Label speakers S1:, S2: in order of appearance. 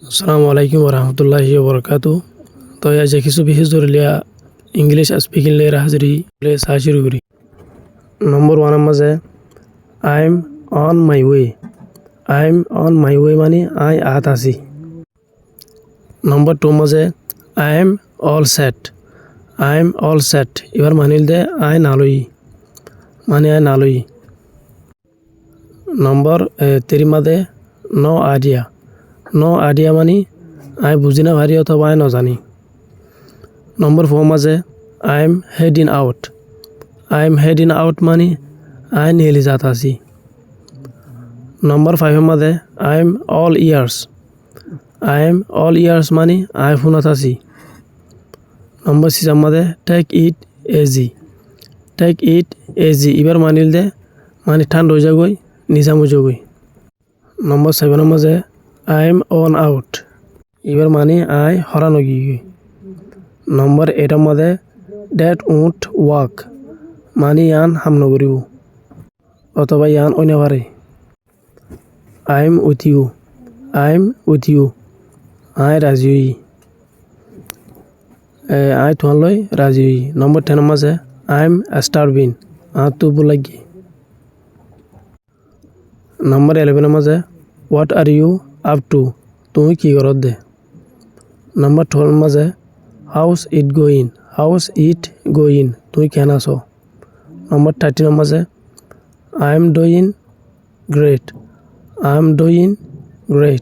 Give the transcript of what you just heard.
S1: আসসালামু আলাইকুম ওরহামতুল্লাহি ওবরকাতু। তো আজ কিছু বিশেষ ধরলিয়া ইংলিশ স্পিকিং লের হাজিরি লে শুরু করি। নম্বর ওয়ানের মাঝে I M on my way. I am on my way মানে আই আত আছি। নম্বর টু মাঝে I am all set. I am all set এবার মানিল দে আই নালই মানে আই নালই। নম্বর তিরি মাঝে নো আইডিয়া। নো আইডিয়া মানে আই বুঝি না ভারি অথবা আই নজানি। নম্বর ফোর মাঝে I am heading out. I am heading out মানে আই নিয়েলি যাত আছি। নম্বর ফাইভের মাঝে I am all ears. I am all ears মানে আই ফোনত আছি। নম্বর সিক্সের মাঝে take it easy. Take it easy এবার মানিল দে মানে ঠান্ড হয়ে যাগই নিজাম হয়ে যাগই। নম্বর সেভেনের মাঝে আই এম অন আউট এবার মানে আই হরান গিয়ে। নম্বর এইটার মাঝে ড্যাট উন্ট ওয়াক মানে ইয়ান হাম নগরিব অথবা ইয়ান অন্য পারে। I am with you. I am with you আই রাজি হই। আই তোমার লই রাজি হই। নম্বর টেনের মাঝে আই এম স্টারভিং আর তো লাগি। নম্বর 11 মাঝে what are you up to তুমি কি করত দে। নম্বর 12 মাঝে how's it going. How's it going তুই কেন আছো। নম্বর 13 মাঝে I am doing great. I am doing great